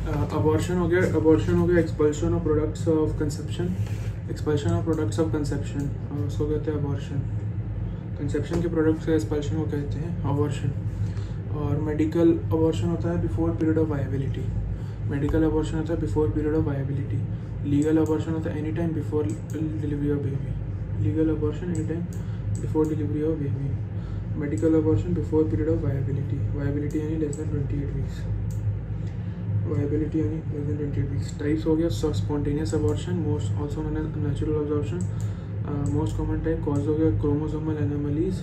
Abortion हो गया, expulsion of products of conception, उसको कहते हैं अबॉर्शन। कंसेप्शन के प्रोडक्ट्स का एक्सपल्शन को कहते हैं अबॉर्शन। और मेडिकल अबॉर्शन होता है before period of viability, legal abortion होता है any time before delivery of baby, medical abortion before period of viability यानी लेस देन 28 वीक्स। टाइप्स हो गया, spontaneous abortion, most also known as natural abortion, most common type cause हो गया chromosomal anomalies,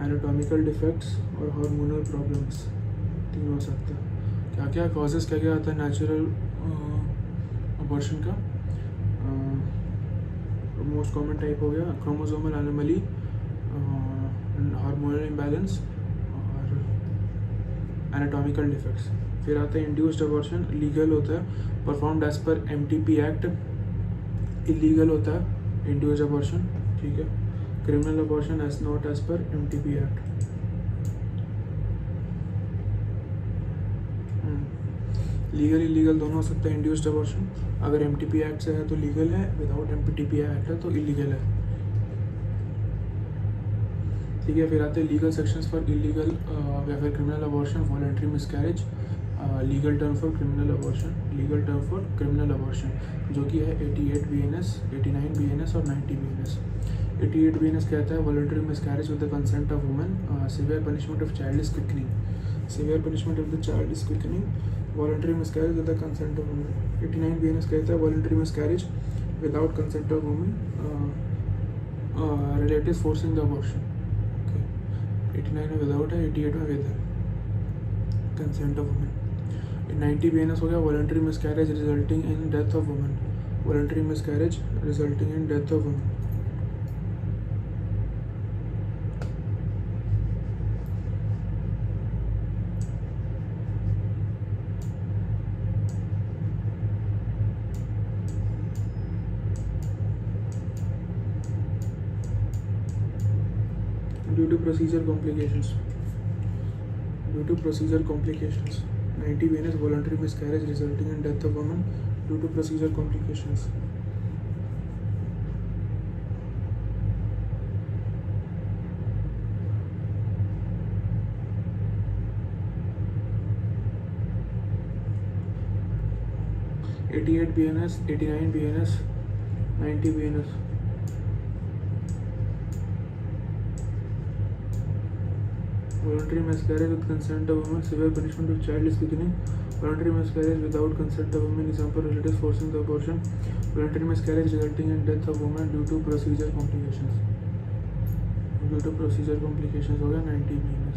anatomical defects और hormonal problems, तीन हो सकता है। क्या कॉजेस क्या आता है नेचुरल अबॉर्शन का? मोस्ट कॉमन टाइप हो गया क्रोमोसोमल एनोमली, हार्मोनल इम्बैलेंस और एनाटॉमिकल डिफेक्ट्स। फिर आता है इंड्यूस्ड अबॉर्शन, लीगल होता है, performed as per MTP act, illegal होता है इंड्यूस्ड अबॉर्शन, ठीक है। Criminal abortion as not as per MTP act. Legal illegal दोनों हो सकता है इंड्यूस्ड अबॉर्शन, अगर MTP एक्ट से है तो लीगल है, विदाउट MTP एक्ट है तो इलीगल है, ठीक है। फिर आते हैं लीगल सेक्शंस फॉर इलीगल या फिर criminal abortion, voluntary miscarriage, legal term for criminal abortion, जो कि है 88 BNS, 89 BNS और 90 BNS। 88 BNS कहता है voluntary miscarriage with the consent of woman, severe punishment of child is quickening, voluntary miscarriage with the consent of woman. 89 BNS कहता है voluntary miscarriage without consent of woman, relative forcing the abortion. 89 में without है, 88 में with है, consent of women. 90 BNS हो गया voluntary miscarriage resulting in death of women, due to procedure complications. 90 BNS voluntary miscarriage resulting in death of woman due to procedure complications. (88 BNS, 89 BNS, 90 BNS. Voluntary miscarriage with consent of woman, severe punishment of child is quickening. Voluntary miscarriage without consent of woman, example relatives forcing the abortion. Voluntary miscarriage resulting in death of woman due to procedure complications. हो गया 90 BNS.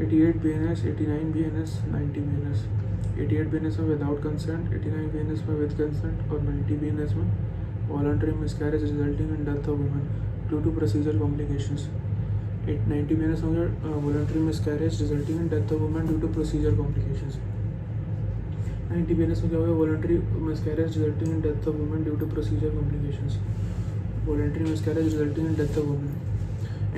(88 BNS, 89 BNS, 90 BNS. 88 BNS में without consent, 89 BNS में with consent और 90 BNS में voluntary miscarriage resulting in death of woman due to procedure complications. 90 BNS हो गया voluntary miscarriage resulting in death of woman due to procedure complications. 90 BNS में क्या हो गया voluntary miscarriage resulting in death of woman due to procedure complications, voluntary miscarriage resulting in death of woman.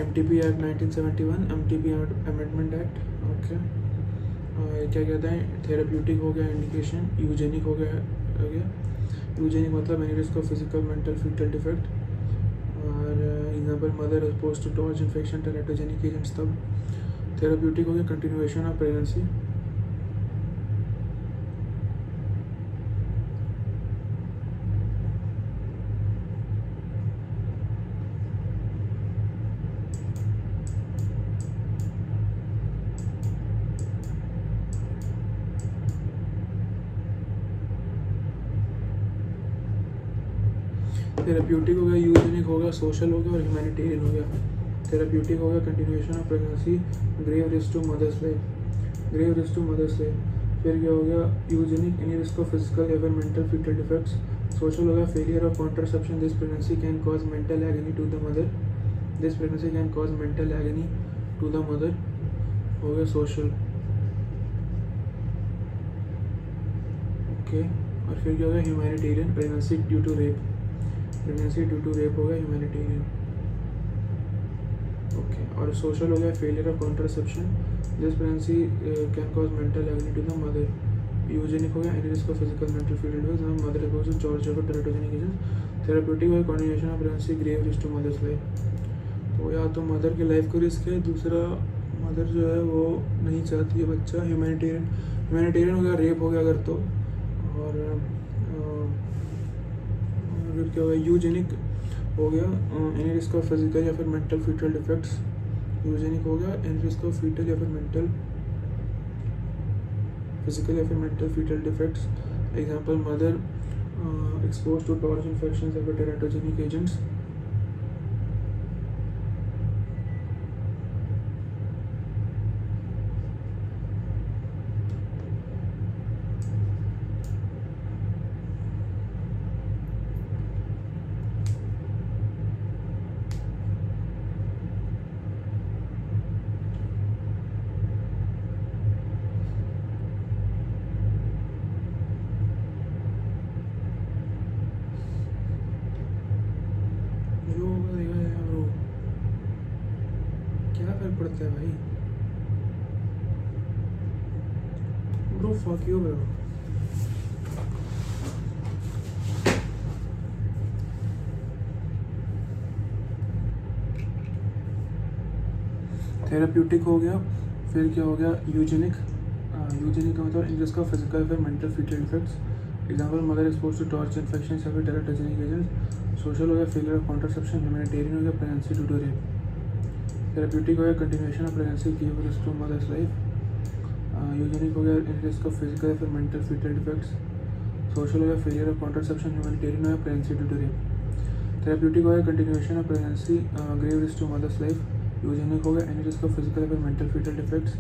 MTP act 1971, MTP amendment act, okay. क्या कहते हैं, therapeutic हो गया indication, eugenic हो गया, यूजेनिक मतलब any risk of physical mental foetal defect, और example mother exposed to torch infection teratogenic agents. तब थेराप्यूटिक हो गया कंटिन्यूएशन ऑफ प्रेगनेंसी, थेराप्यूटिक हो गया, यूजेनिक हो गया, सोशल हो गया और ह्यूमैनिटेरियन हो गया। थेराप्यूटिक हो गया continuation of pregnancy, grave risk to mother's life. फिर क्या हो गया eugenic, any risk of physical या फिर मेंटल फीटल डिफेक्ट्स, सोशल हो गया failure of contraception, this pregnancy can cause mental agony to the mother, this pregnancy can cause mental agony to the mother, हो गया सोशल। ओके, और फिर क्या हो गया humanitarian, pregnancy due to rape, pregnancy due to rape हो गया humanitarian. Okay, और सोशल हो गया failure of contraception, this pregnancy can cause mental agony to the mother. Eugenic हो गया any risk of physical mental field mother exposure torture for teratogenic agents. Therapeutic हो गया continuation of pregnancy grave risk to mother's life. तो या तो mother की life को risk है, दूसरा मदर जो है वो नहीं चाहती है बच्चा। ह्यूमैनिटेरियन, ह्यूमैनिटेरियन हो गया रेप हो गया अगर तो, और फिर क्या हो गया यूजेनिक हो गया एनी रिस्क ऑफ फिजिकल या फिर मेंटल फीटल डिफेक्ट्स। यूजेनिक हो गया एनी रिस्क ऑफ फीटल या फिर मेंटल फिजिकल या फिर mental foetal defects. Example mother expose to torch infection या फिर टेराटोजेनिक एजेंट्स। क्या फर्क पड़ता है भाई, bro fuck you bro. Therapeutic हो गया, फिर क्या हो गया यूजेनिक, यूजेनिक का मतलब इन रिस्क ऑफ फिजिकल या फिर mental foetal defects. Example mother expose to torch infection या फिर टेराटोजेनिक एजेंट्स। सोशल हो गया फेलियर ऑफ कॉन्ट्रासेप्शन, ह्यूमैनिटेरियन हो गया pregnancy due to rape. Therapeutic हो गया continuation of pregnancy give risk to mother's life. Eugenic हो गया इन रिस्क ऑफ फिजिकल या फिर मेंटल फीटल डिफेक्ट्स। सोशल हो गया फेलियर ऑफ कॉन्ट्रासेप्शन, ह्यूमैनिटेरियन हो गया pregnancy due to rape. Therapeutic हो गया continuation of pregnancy give risk to mother's life. Eugenic हो गया एनी रिस्क ऑफ फिजिकल या फिर मेंटल फीटल डिफेक्ट्स।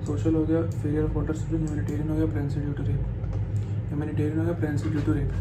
सोशल हो गया फेलियर ऑफ कॉन्ट्रासेप्शन, ह्यूमैनिटेरियन हो गया pregnancy due to rape. Humanitarian हो गया pregnancy due to rape.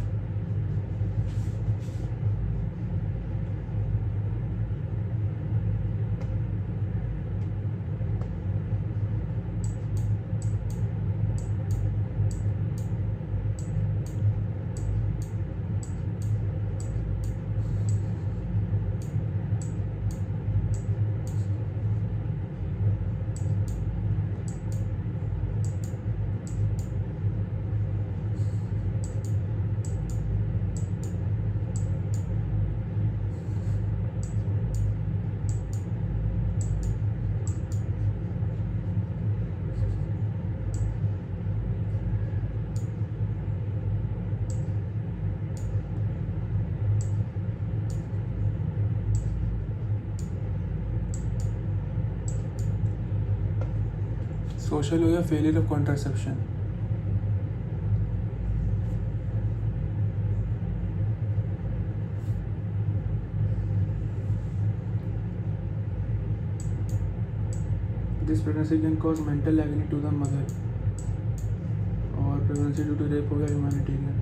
Social हो गया failure of contraception. This pregnancy can cause mental agony to the mother, और प्रेगनेंसी ड्यू टू रेप हो गया ह्यूमैनिटेरियन।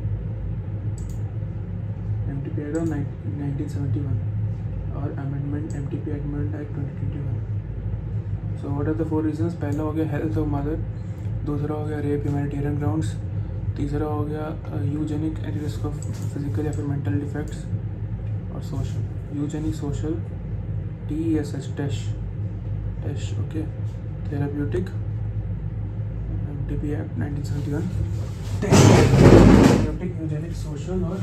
MTP एक्ट ऑफ 1971 और amendment MTP amendment act 2021। So what are the 4 reasons? पहला हो गया health of mother, दूसरा हो गया रेप ह्यूमैनिटेरियन ग्राउंड्स, तीसरा हो गया eugenic at risk of physical या फिर मेंटल डिफेक्ट्स, और social eugenic social TESH TESH. Okay, therapeutic MTP act 1971, therapeutic eugenic social और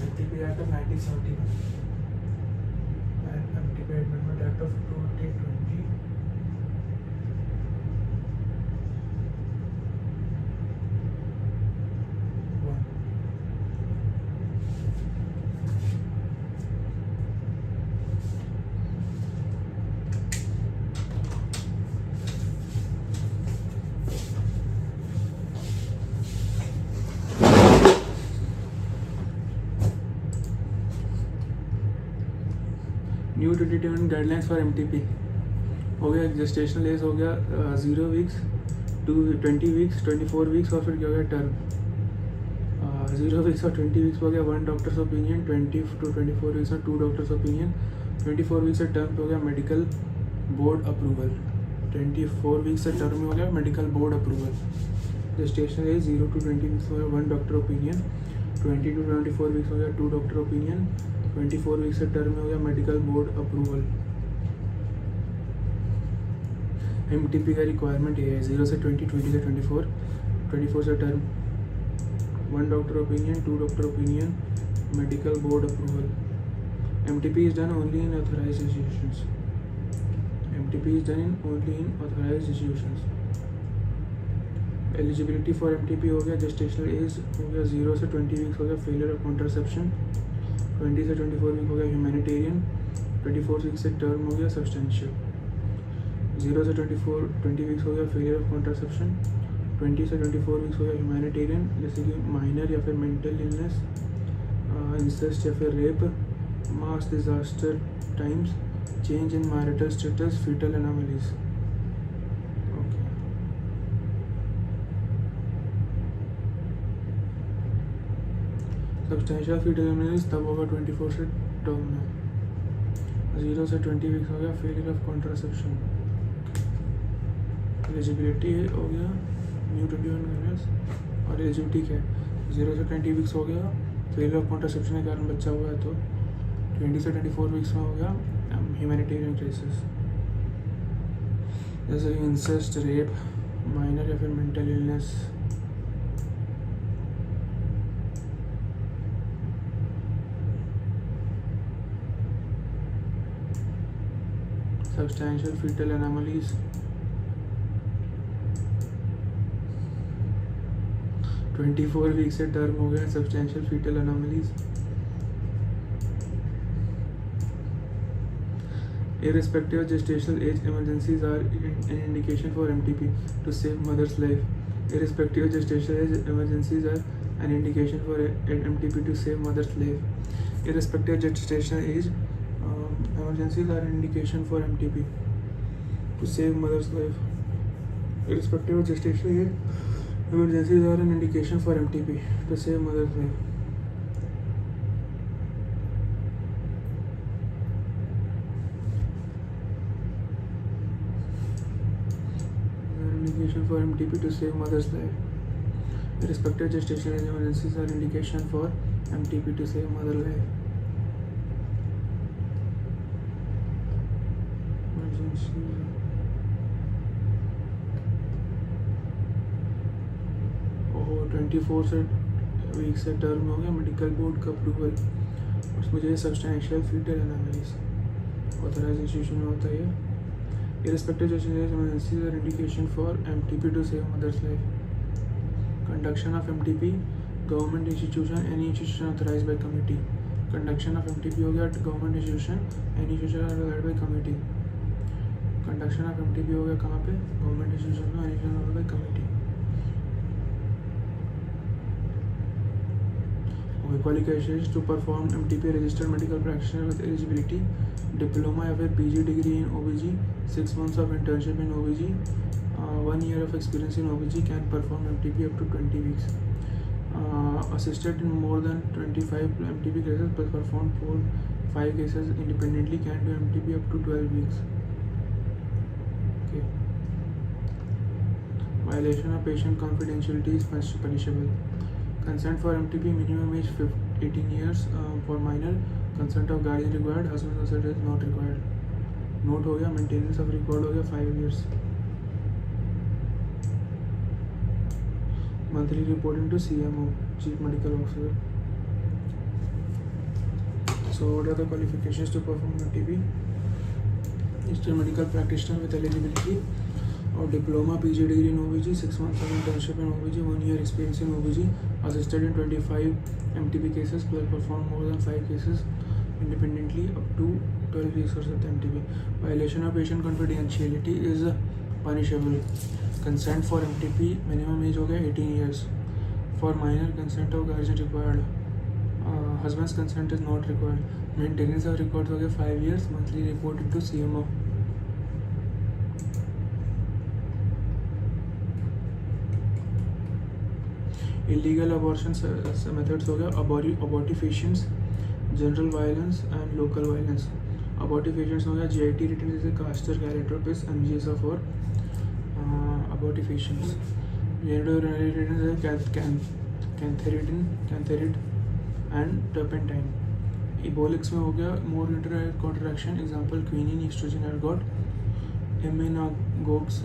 MTP Act of 1971 and MTP Amendment Act of 2021। New 2021 guidelines for MTP हो गया. Gestational age हो गया 0 weeks to 20 weeks, 24 weeks और फिर क्या हो गया टर्म. 0 वीक्स और 20 वीक्स हो गया 1 डॉक्टर्स ओपिनियन, 20 to 24 वीक्स और 2 डॉक्टर्स ओपिनियन, 24 वीक्स से टर्म हो गया मेडिकल बोर्ड अप्रूवल. 24 वीक्स से टर्म हो गया medical board approval. Gestational age 0 to 20 weeks हो गया 1 डॉक्टर ओपिनियन, 20 to 24 वीक्स हो गया 2 डॉक्टर ओपिनियन, 24 वीक्स से टर्म हो गया मेडिकल बोर्ड अप्रूवल. MTP का रिक्वायरमेंट ये है 0 से 20, 20 से 24, 24 से term, 1 doctor opinion, 2 doctor opinion, medical board approval. MTP is done only in authorized institutions. MTP is done only in authorized institutions. Eligibility for MTP हो गया. Gestational age हो गया 0 से 20 वीक्स हो गया फेलियर ऑफ कॉन्ट्रासेप्शन, 20 से 24 week हो गया ह्यूमैनिटेरियन, 24 वीक से टर्म हो गया सब्सटेंशियल. 0 से 20 वीक्स हो गया फेलियर ऑफ कॉन्ट्रासेप्शन, 20 से 24 वीक्स हो गया ह्यूमैनिटेरियन जैसे कि माइनर या फिर मेंटल इलनेस, इंसेस्ट या फिर rape, mass disaster times, change in marital status, foetal anomalies. Okay. Substantial foetal anomalies तब होगा 24 से टर्म में. 0 से 20 वीक्स हो गया फेलियर ऑफ कॉन्ट्रासेप्शन. एलिजिबिलिटी हो गया न्यू 21 गाइडलाइंस. और एलिजिबिलिटी क्या है? 0 से 20 वीक्स हो गया फेलियर ऑफ कॉन्ट्रासेप्शन के कारण बच्चा हुआ है तो 20 से 24 वीक्स में हो गया ह्यूमैनिटेरियन केसेस जैसे इंसेस्ट, रेप, माइनर या फिर mental illness. Substantial foetal anomalies, twenty 24 week से टर्म हो गया substantial foetal anomalies. Irrespective of gestational age, emergencies are an indication for MTP to save mother's life. Irrespective of gestational age, emergencies are an indication for MTP to save mother's life. Irrespective of gestational age, emergencies are an indication for MTP to save mother's life. Irrespective of gestational age, emergencies are an indication for MTP to save mother's life. Indication for MTP to save mother's life. Irrespective of gestational age, emergencies are indication for MTP to save mother's life. Emergency. ओहो 24 से week से term हो गया medical board का approval. उसमें जो है substantial foetal anomalies authorised institution में होता है. Irrespective of gestational age, emergencies are indication for MTP to save mother's life. Conduction of MTP, government institution, any institution authorized by committee. Conduction of MTP हो गया government institution, any institution authorized by committee. Conduction of MTP हो गया कहाँ पे? Government institution में, any institution authorized by committee. Qualifications to perform MTP, registered medical practitioner with eligibility, diploma या फिर PG degree in OBG, 6 months of internship in OBG, 1 year of experience in OBG can perform MTP up to 20 weeks. Assisted in more than 25 MTP cases but perform 4-5 cases independently can do MTP up to 12 weeks. Okay. Violation of patient confidentiality is punishable. Consent for MTP, minimum age 18 years for minor. Consent of guardian required. Husband consent is not required. Note हो गया. Maintenance of record हो गया 5 years. Monthly reporting to CMO, Chief Medical Officer. So what are the qualifications to perform MTP? Registered medical practitioner with eligibility or diploma, PG degree in OBG, 6 months of internship in OBG, 1 year experience in OBG, assisted in 25 MTP cases, plus performed more than 5 cases independently up to 12 weeks of MTP. Violation of patient confidentiality is punishable. Consent for MTP, minimum age हो गया 18 years. For minor, consent of guardian required. Husband's consent is not required. Maintenance of records हो गया 5 years, monthly reporting to CMO. Illegal abortion methods हो गया abortifacients, general violence and local violence. Abortifacients हो गया GIT irritant जैसे castor, calotropis, MGSA4. Abortifacients cantharid and turpentine. Ecbolics में हो गया more uterine contraction, example quinine, oestrogen, ergot. Emmenagogues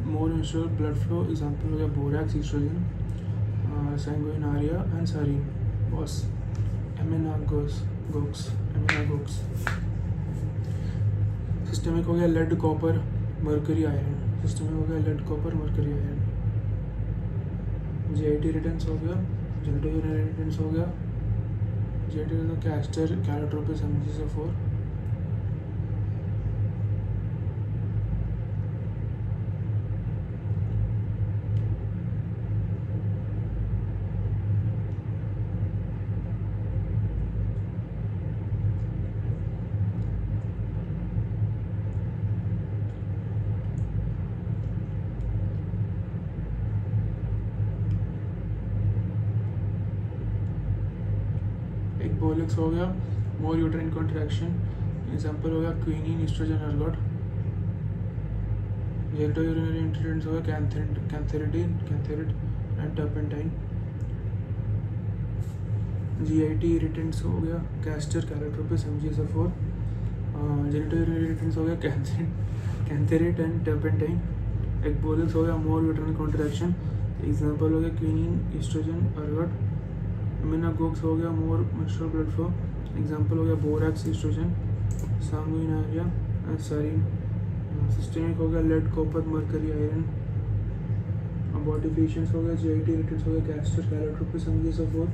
more menstrual blood flow, example हो गया borax, oestrogen, sanguinaria and sarin. Both emmenagogues. Systemic हो गया lead, copper, mercury, iron. Systemic हो गया lead, copper, mercury, iron. GIT irritants हो गया, genito returns हो गया, GIT कैस्टर, कैलोट्रोपिस, MGSA4. एक्बोलिक्स हो गया मोर यूट्राइन कॉन्ट्रैक्शन, एग्जांपल हो गया quinine, oestrogen, ergot. Genito urinary इंटरेंस हो गया cantharid and turpentine. GIT irritants हो गया castor, calotropis, MGSA4. Genito urinary irritants हो गया कैंथेरिड एंड टर्पेंटाइन. एक्बोलिक्स हो गया मोर यूट्राइन कॉन्ट्रैक्शन, एग्जांपल हो गया क्विनिन, ईस्ट्रोजन, एर्गोट. एमेनागोग्स हो गया more menstrual blood flow, example हो गया borax, oestrogen, sanguinaria and sarin. Systemic हो गया lead, copper, mercury, iron. Abortifacients हो गया GIT रिटर्न्स हो गया castor, calotropis, MGSA4.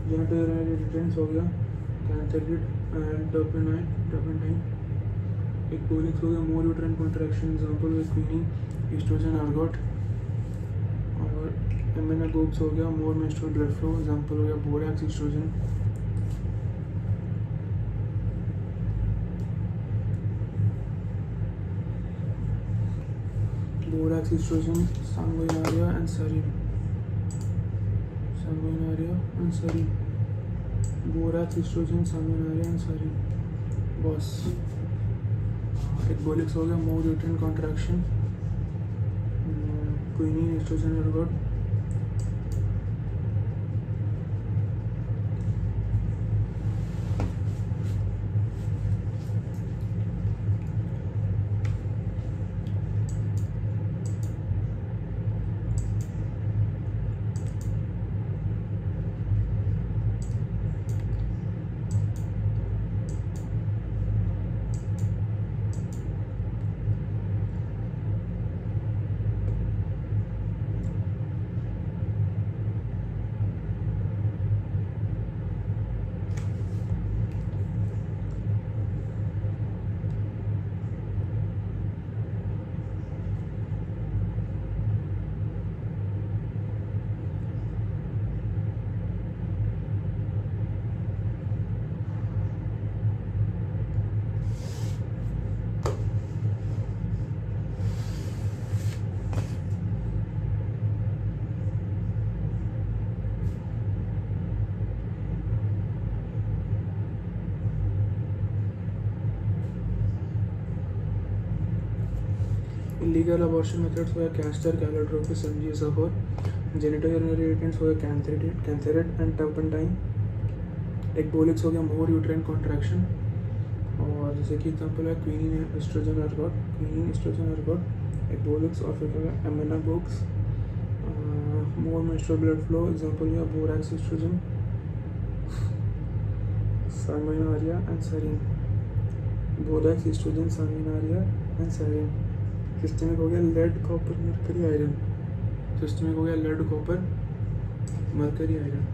Genito urinary irritants हो गया कैंथेरिड एंड टर्पेंटाइन. एक्बोलिक्स हो गया मोर यूट्राइन कॉन्ट्रैक्शन, एग्जांपल हो गया क्विनिन, ईस्ट्रोजन, एर्गोट. और एमेनागोग्स हो गया more menstrual blood flow, example हो गया borax, oestrogen. Borax, oestrogen, sanguinaria and sarin. Borax, oestrogen, sanguinaria and sarin. बस एक्बोलिक्स हो गया more uterine contraction, quinine, oestrogen, ergot. Illegal abortion methods हो गया castor, calotropis, MGSA4. Genito urinary irritants हो गया cantharid and turpentine. एक्बोलिक्स हो गया more uterine contraction, और जैसे कि एग्जांपल है क्विनिन, ईस्ट्रोजन, एर्गोट. एक्बोलिक्स. और फिर हो गया emmenagogues more menstrual blood flow, example हो गया borax, oestrogen, sanguinaria and sarin. Borax, oestrogen, sanguinaria and sarin. Systemic हो गया lead, copper, mercury, iron. Systemic हो गया lead, copper, mercury, iron.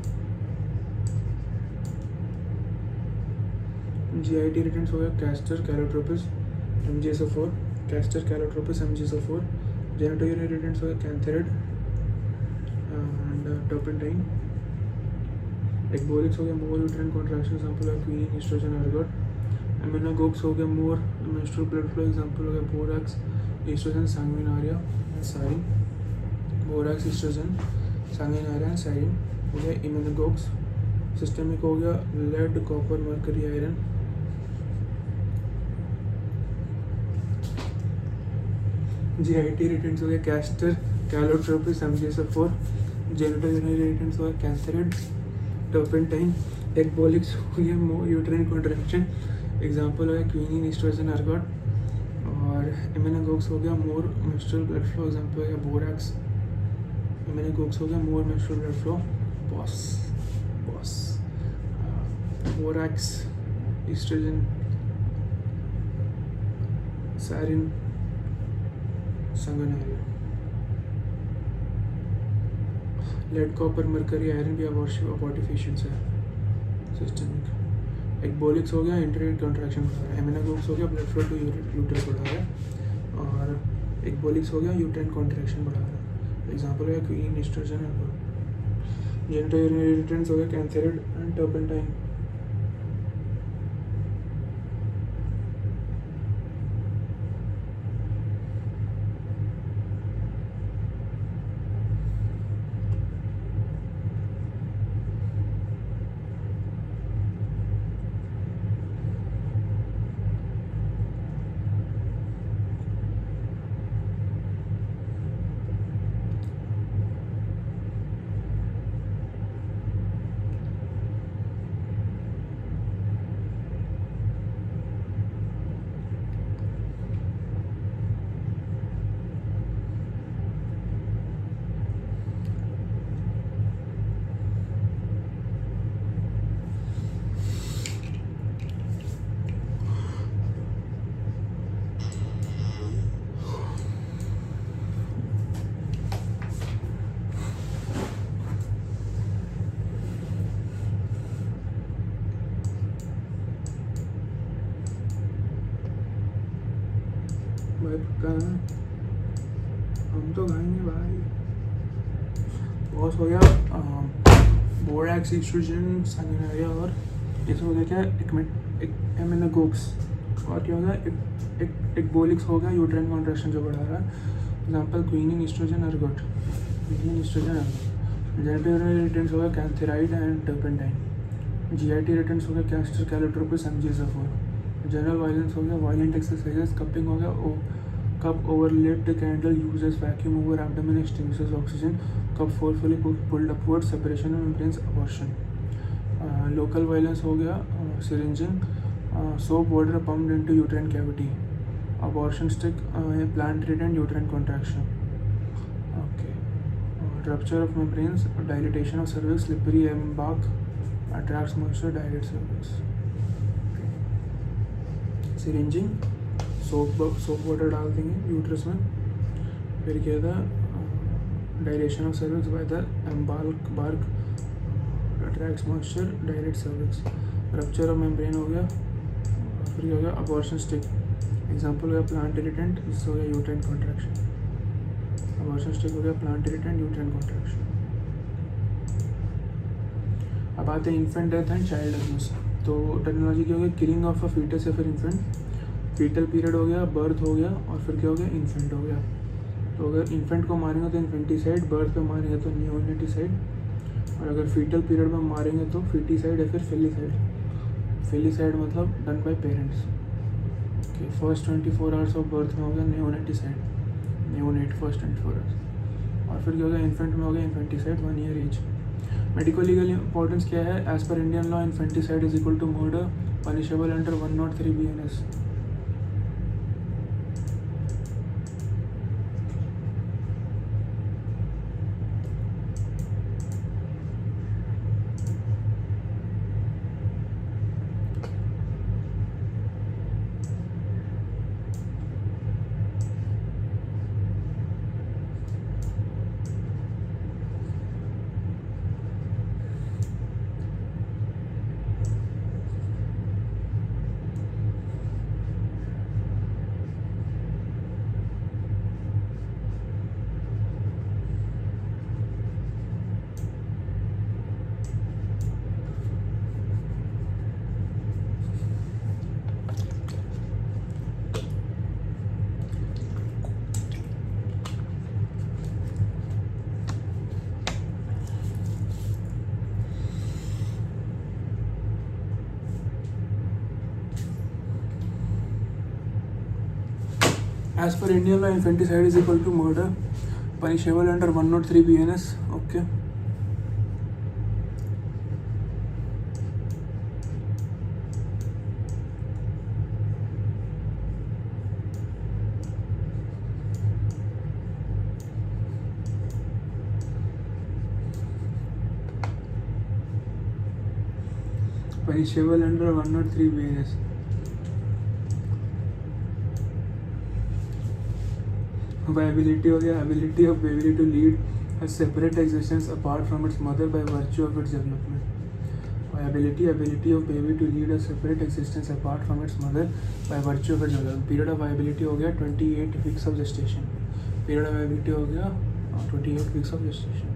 GIT irritants हो गया castor, calotropis, MGSA4. Genito urinary irritants हो गया कैंथेरिड एंड टर्पेंटाइन. एक्बोलिक्स हो गया मोर यूट्राइन कॉन्ट्रैक्शन, एग्जांपल है क्वीनिन, ईस्ट्रोजन, एर्गोट। एमिनोगोक्स हो गया more menstrual blood flow, example हो गया borax, oestrogen, sanguinaria and sarin. Borax, oestrogen, sanguinaria and sarin हो गया इम्यूनोगोक्स। सिस्टमिक हो गया lead, copper, mercury, iron. GIT irritants हो गया castor, calotropis, MGSO four. Genitourinary irritants हो गया कैंथेरिड, टर्पेंटाइन। एक्बोलिक्स हो गया मोर यूट्राइन कॉन्ट्रैक्शन, एग्जांपल है क्वीनिन, ईस्ट्रोजन, एर्गोट। और इम्यूनोगोक्स हो गया more menstrual blood flow, example है बोरैक्स। इम्यूनोगोक्स हो गया more menstrual blood flow, both borax, oestrogen, sarin, sanguinaria. Lead, copper, mercury, iron भी अबॉर्टिफिशियंस है सिस्टमिक। एक्बोलिक्स हो गया इंटरनेट कॉन्ट्रैक्शन बढ़ा रहा है। एमिनोगोक्स हो गया ब्लड फ्लो टू यूट्रस बढ़ा रहा है। और एक्बोलिक्स हो गया यूट्राइन कॉन्ट्रैक्शन बढ़ा रहा है, एग्जांपल है queen, oestrogen, ergot. Genitourinary irritants हो गया कैंथेरिड एंड टर्पेंटाइन। भाई पक्का है, हम तो खाएंगे भाई। बॉस हो गया बोरैक्स, ईस्ट्रोजन, सांग्विनारिया। और इसमें हो गया क्या एमिनोगोक्स। और क्या होगा एक्बोलिक्स हो गया यूट्राइन कॉन्ट्रैक्शन जो बढ़ा रहा है, example quinine, oestrogen, ergot. Quinine, oestrogen, ergot. Genitourinary irritants हो गया cantharid and turpentine. GIT irritants हो गया castor, calotropis, MGSO four. General violence हो गया वायलेंट एक्सरसाइजेस। कपिंग हो गया cup over lit candle uses vacuum over abdomen, extinguishes oxygen. Cup forcefully pulled upwards, separation of membranes, abortion. Local violence हो गया syringing, soap water pumped into uterine cavity. Abortion stick, plant treated uterine contraction. Okay. Rupture of membranes, dilatation of cervix, slippery embark, attracts moisture, dilates cervix. Syringing, soap water डाल देंगे uterus में। फिर क्या था dilation of cervix by the bark, attracts moisture, dilate cervix. Rupture of membrane हो गया। फिर क्या हो गया अबॉर्शन स्टिक, एग्जांपल हो गया प्लांट इरिटेंट, जिससे हो गया यूट्राइन कॉन्ट्रैक्शन। अबॉर्शन स्टिक हो गया प्लांट इरिटेंट, यूट्राइन कॉन्ट्रैक्शन। अब आते हैं infant death and child abuse. तो टेक्नोलॉजी क्या हो गया किलिंग ऑफ अ फीटस या फिर इन्फेंट। फीटल पीरियड हो गया, बर्थ हो गया, और फिर क्या हो गया इन्फेंट हो गया। तो अगर इन्फेंट को मारेंगे तो इन्फेंटिसाइड, बर्थ पे मारेंगे तो नियोनेटिसाइड, और अगर फीटल पीरियड में मारेंगे तो फीटिसाइड या फिर फेलिसाइड। फेलिसाइड मतलब done by parents. Okay, first 24 hours of birth में हो गया नियोनेटिसाइड, नियोनेट फर्स्ट 24 आवर्स। और फिर क्या हो गया इन्फेंट में हो गया infanticide 1 year age. Medico legal importance क्या है, एज पर Indian law infanticide is equal to murder, punishable under 103 BNS। As per Indian law, infanticide is equal to murder, punishable under 103 BNS. Okay. Punishable under 103 BNS. Viability हो गया, ability of baby to lead a separate existence apart from its mother by virtue of its development. Viability, ability of baby to lead a separate existence apart from its mother by virtue of its development. Period of viability हो गया 28 weeks of gestation. Period of viability हो गया 28 weeks of gestation.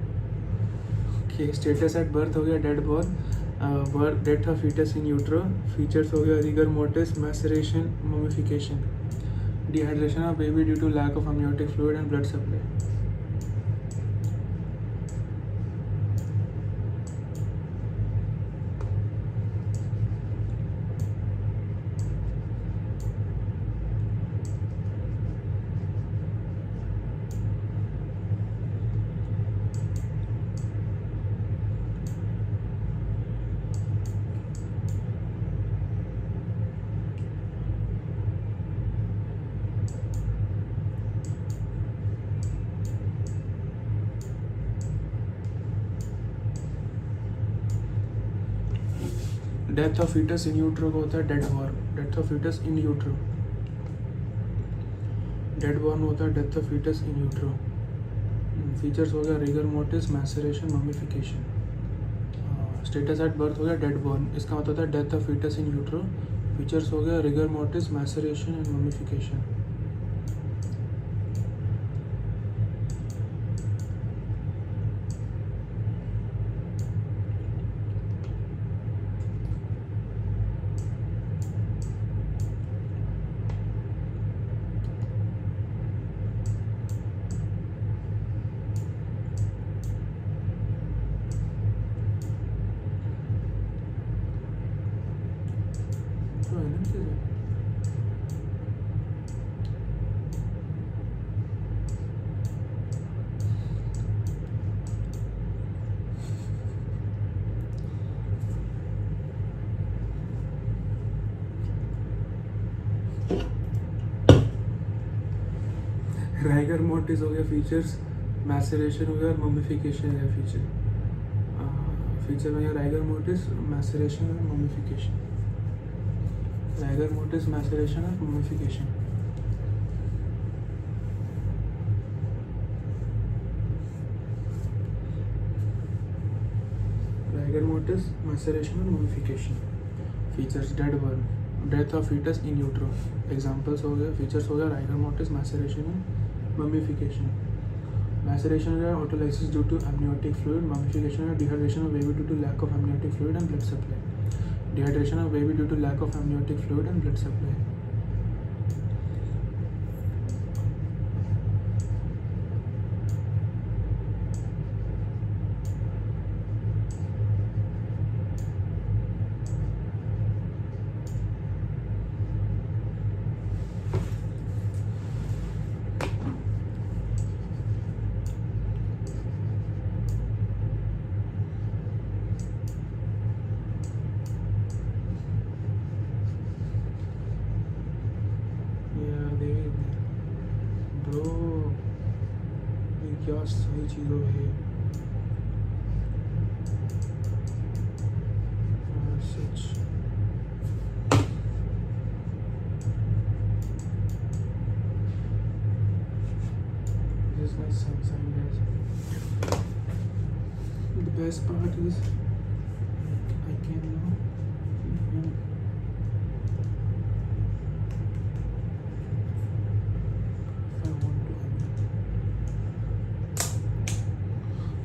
Okay, status at birth हो गया dead born. Birth, death of fetus in utero. Features हो गया rigor mortis, maceration, mummification. Dehydration of baby due to lack of amniotic fluid and blood supply. Death of foetus in utero को होता है dead born. Death of foetus in utero. Dead born होता है death of foetus in utero. Features हो गया rigor mortis, maceration, mummification. Status at birth हो गया dead born. इसका मतलब होता है death of foetus in utero. Features हो गया rigor mortis, maceration and mummification. Rigor mortis हो गया फीचर्स, मैसरेशन हो गया और ममिफिकेशन है फीचर. फीचर में राइगर मोटिस, मैसरेशन और ममिफिकेशन. राइगर मोटिस, मैसरेशन और ममिफिकेशन. राइगर मोटिस, मैसरेशन और mummification. Features dead born, death of foetus in utero. Examples हो गए, फीचर्स हो गया राइगर मोटिस, मैसरेशन और mummification. Maceration is autolysis due to amniotic fluid. Mummification is dehydration of baby due to lack of amniotic fluid and blood supply. Dehydration of baby due to lack of amniotic fluid and blood supply. क्या सही चीज़ हो है सच. This is my sign guys. The best part is I can now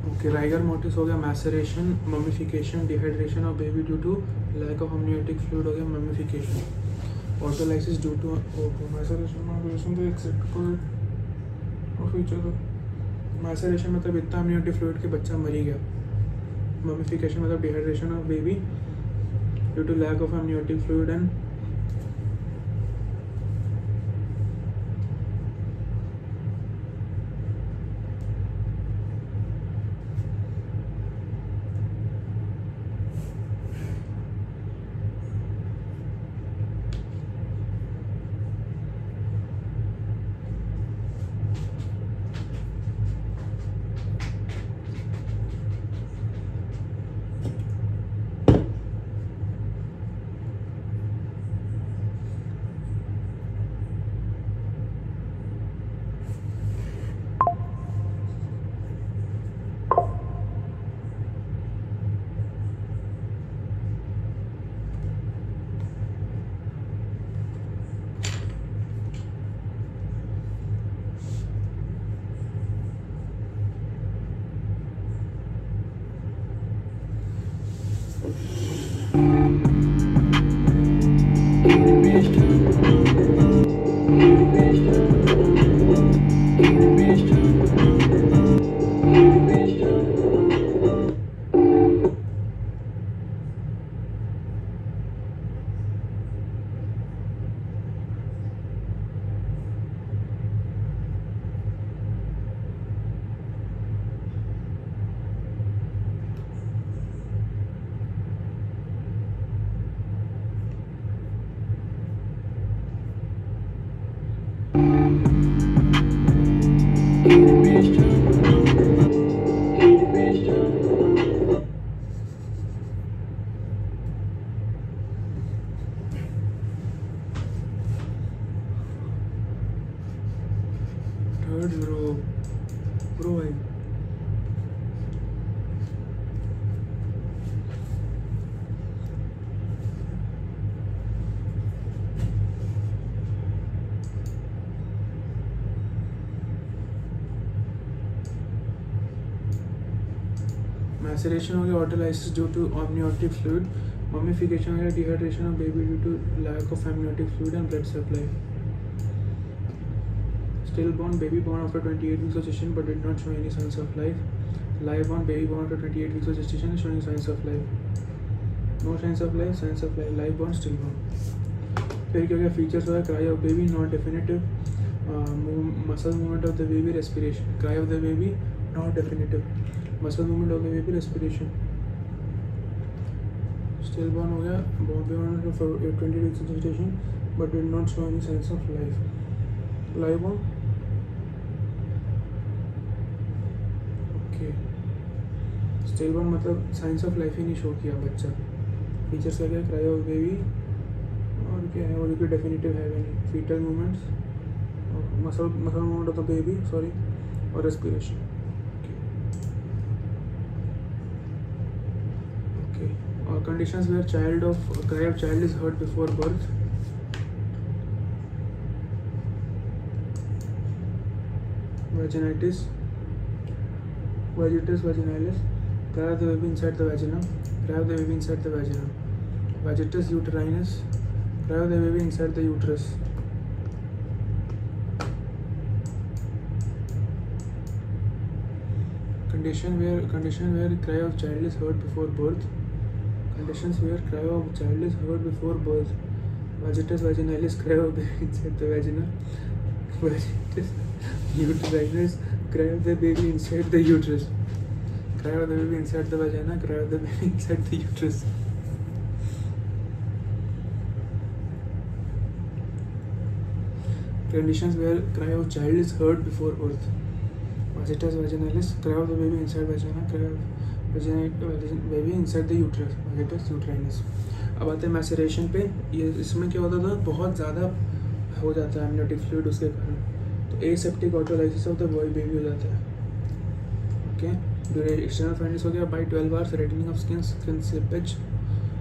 okay. Rigor mortis हो गया maceration, mummification, dehydration of baby due to lack of amniotic fluid हो गया mummification. Autolysis due to maceration तो acceptable feature. तो maceration मतलब इतना अमनियोटिक fluid कि बच्चा मरी गया. ममिफिकेशन मतलब dehydration of baby due to lack of amniotic fluid and third bro भाई मैसेरेशन हो गया autolysis due to amniotic fluid, mummification हो गया dehydration of baby due to lack of amniotic fluid and blood supply. Stillborn baby born after 28 weeks of gestation but did not show any signs of life. Live-born baby born after 28 weeks of gestation is showing signs of life. No signs of life, signs of life. Live-born, stillborn. फिर क्या क्या features हुआ? Cry of baby not definitive, muscle movement of the baby, respiration. Cry of the baby not definitive, muscle movement of the baby, respiration. Stillborn हो गया born for 20 weeks of gestation but did not show any signs of life. Live-born, okay. Stillborn मतलब signs of life ही नहीं show किया बच्चा. Features क्या क्या? Cry of baby और क्या है? और कोई डेफिनेटिव है भी नहीं. Foetal movements, muscle movement of the baby, sorry, और रेस्पिरेशन. ओके. और conditions where child of cry of child is heard before birth. Vaginitis, vagitus vaginalis, cry of the baby inside the vagina, cry of the baby inside the vagina. Vagitus uterinus, cry of the baby inside the uterus. Condition where cry of child is heard before birth. Conditions where cry of child is heard before birth. Vagitus vaginalis, cry of baby inside the vagina. Vagitus uterinus, cry of the baby inside the uterus. Cry of the baby inside the vagina, cry of the baby inside the uterus. Conditions where cry of child is heard before birth. Vagitus vaginalis, cry of the baby inside vagina, cry of baby inside the uterus. Vagitus uterinus. अब आते हैं maceration पे. ये इसमें क्या होता था? बहुत ज़्यादा हो जाता है amniotic fluid उसके कारण, तो aseptic autolysis of the boy baby हो जाता है. ओके. एक्सटर्नल फाइंडिंग्स हो गया by 12 hours reddening of skin slippage,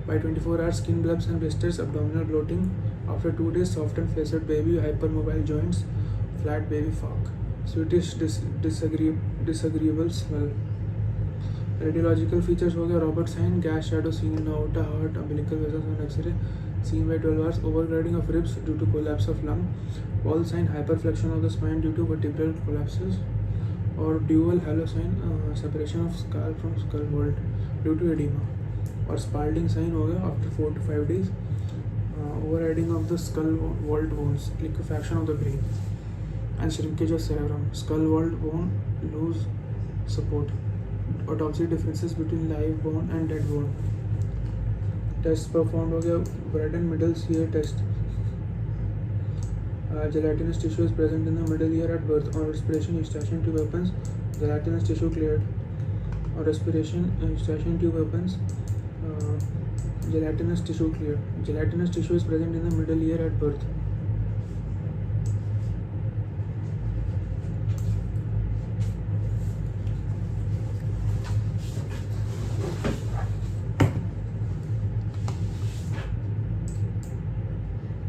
by 24 hours skin blebs and blisters, abdominal bloating, after 2 days softened flaccid baby, hypermobile joints, flat baby fog, sweetish disagreeable smell. Radiological features हो गया Robert sign, gas shadow seen in aorta, heart, umbilical vessels on X-ray seen by 12 hours, overcrowding of ribs due to collapse of lung, wall sign, hyperflexion of the spine due to vertebral collapses, or dual halo sign, separation of skull from skull vault due to edema, और Spalding sign हो गया after 4 to 5 days, overriding of the skull vault bones, liquefaction of the brain, and shrinkage of cerebrum, skull vault bone lose support. Autopsy differences between live bone and dead bone. Test perform हो गया bread and middle ear test. Gelatinous tissue is present in the middle ear at birth. On respiration, eustachian tube opens, gelatinous tissue cleared. On respiration, eustachian tube opens, gelatinous tissue cleared. Gelatinous tissue is present in the middle ear at birth.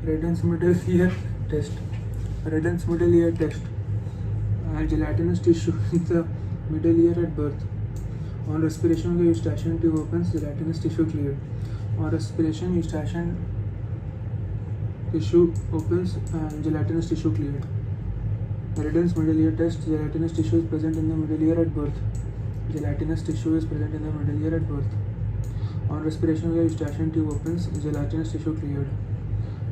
Redden's middle ear test. Redden's middle ear test. Gelatinous tissue in the middle ear at birth. On respiration, the eustachian tube opens, gelatinous tissue cleared. On respiration, eustachian tissue opens, gelatinous tissue cleared. Redden's middle ear test. Gelatinous tissue is present in the middle ear at birth. Gelatinous tissue is present in the middle ear at birth. On respiration, the eustachian tube opens, gelatinous tissue cleared.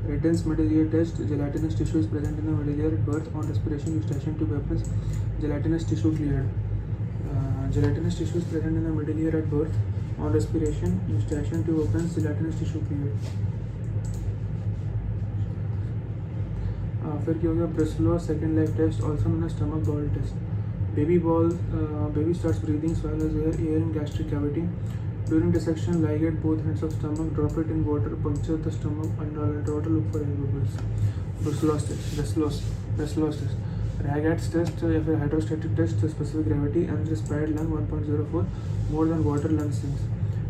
Redden's middle ear test. Gelatinous tissue is present in the middle ear at birth. On respiration, eustachian tube opens, gelatinous tissue cleared. Gelatinous tissue is present in the middle ear at birth. On respiration, eustachian tube opens, gelatinous tissue cleared. फिर क्या हो गया Breslau second life test, also known as stomach bowel test. Baby starts breathing, swallows air in gastric cavity. During dissection, ligate both ends of stomach, drop it in water, puncture the stomach, and underwater look for air bubbles. Brucellosis test, Brucellosis test. Ragat's test या फिर hydrostatic test, specific gravity and respired lung 1.04, more than water lung sinks.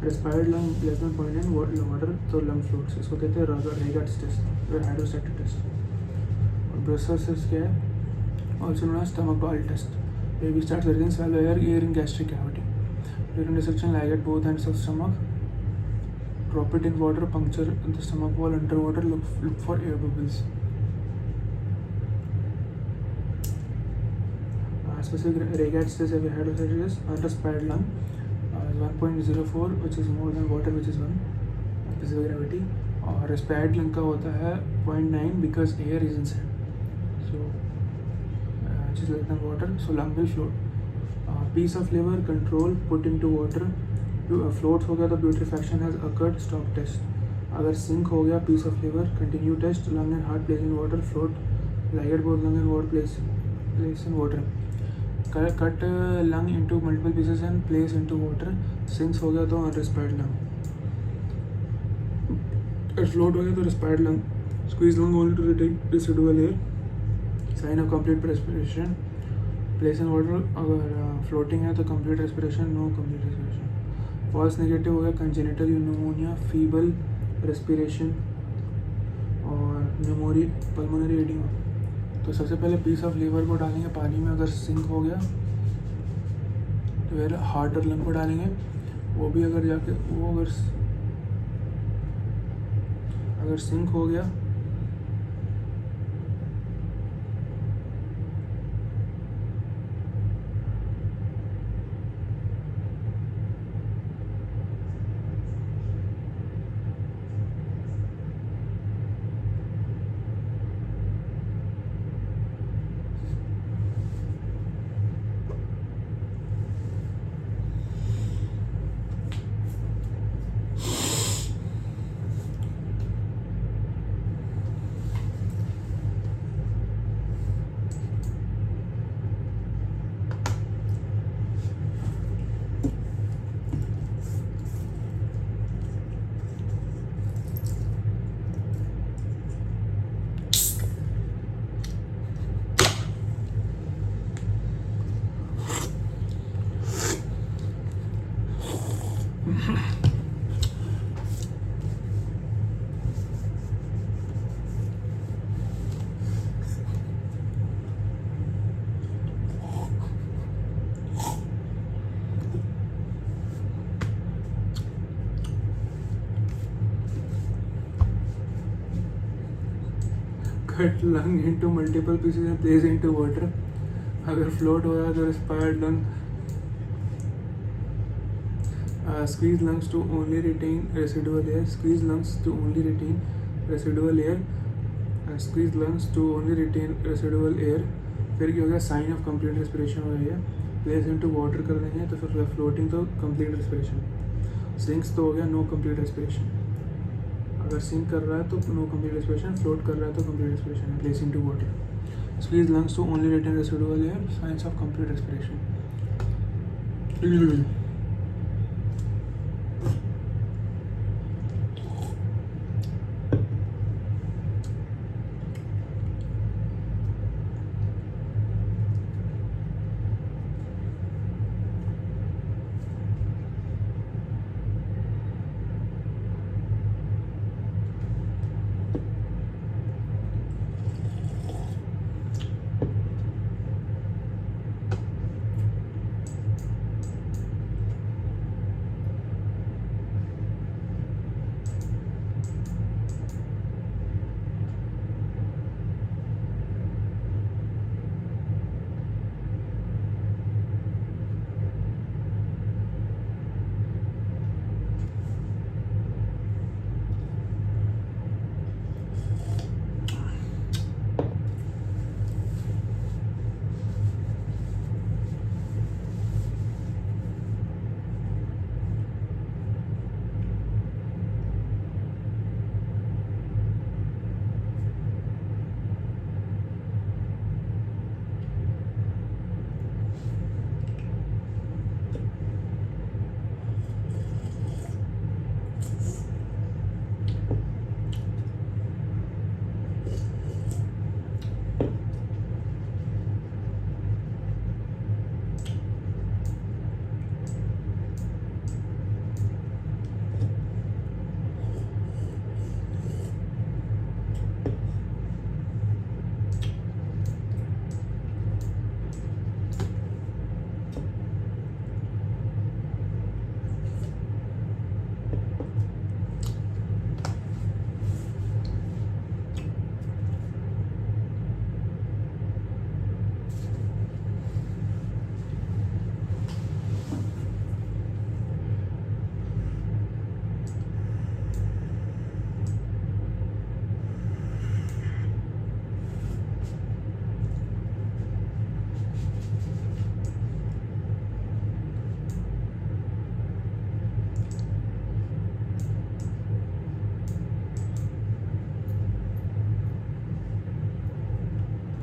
Respired lung less than 0.9 water तो lung floats. इसको कहते हैं Ragat's test या hydrostatic test. और Brucellosis क्या है? Also known as stomach bowel test. Baby starts breathing, swallow air in gastric cavity. During dissection, ligate both ends of stomach, drop it in water, puncture the stomach wall, underwater look for air bubbles. Specific Ragat's test every hydrostatic test, unrespired lung is 1.04, which is more than water, which is 1 specific gravity. और respired lung का होता है 0.9 because air is inside, so which is less than water, so lung will float. Piece of liver control put into water, floats हो गया तो putrefaction has occurred, stop test. अगर sink हो गया piece of liver, continue test. Lung and heart place in water, float. Ligate both lung and water, place in water. Cut lung into multiple pieces and place into water. Sinks हो गया तो unrespired lung. Float हो गया तो respired lung. Squeeze lung only to retain residual air. Sign of complete respiration. Place in water. अगर floating है तो complete respiration, no complete respiration. False negative हो गया congenital pneumonia, feeble respiration और pulmonary edema. तो सबसे पहले पीस ऑफ लीवर को डालेंगे पानी में, अगर सिंक हो गया तो फिर हार्ट और लंग को डालेंगे. वो भी अगर जाके अगर सिंक हो गया cut lung into multiple pieces and place into water. अगर float हो रहा है तो respired lung. Squeeze lungs to only retain residual air. Squeeze lungs to only retain residual air. Squeeze lungs to only retain residual air. फिर क्या हो गया? Sign of complete respiration हो गया. प्लेस इनटू वाटर कर देंगे तो फिर फ्लोटिंग तो कंप्लीट रेस्पिरेशन. सिंक्स तो हो गया नो कंप्लीट रेस्पिरेशन. अगर सिंक कर रहा है तो नो कंप्लीट रेस्पिरेशन, फ्लोट कर रहा है तो complete respiration. Place into water. Squeeze lungs to only retain residual air. Signs of complete respiration.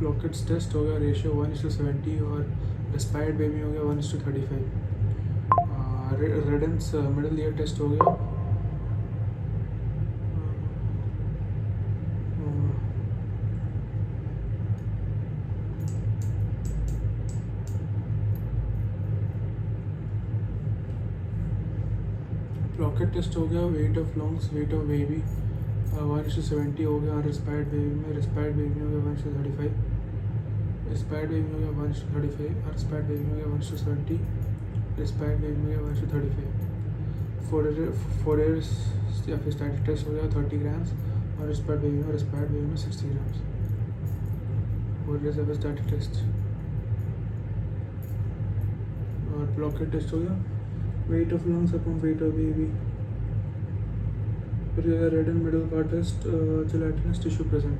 Ploucquet's test हो गया, रेशियो 1:70, और रेस्पायर्ड बेबी हो गया 1:35। रेडेंस मिडिल ईयर टेस्ट हो गया, प्लॉकेट टेस्ट हो गया, weight of lungs, weight of baby 1:70 हो गया, और रेस्पायर्ड बेबी में हो गया 1:35, रेस्पायर्ड बेबी में हो गया 1:35, और रेस्पायर्ड बेबी में हो गया 1:70, रेस्पायर्ड बेबी में हो गया 1:35। 4 ईयर्स या फिर स्टैटिक टेस्ट हो गया 30 ग्राम्स, और रेस्पायर्ड बेबी में 60 ग्राम्स। 4 ईयर्स या फिर स्टैटिक टेस्ट, और प्लॉकेट टेस्ट हो गया, weight of lungs upon weight of baby. फिर रेड एंड मिडल का टेस्ट, जेलेटिनस टिश्यू प्रेजेंट।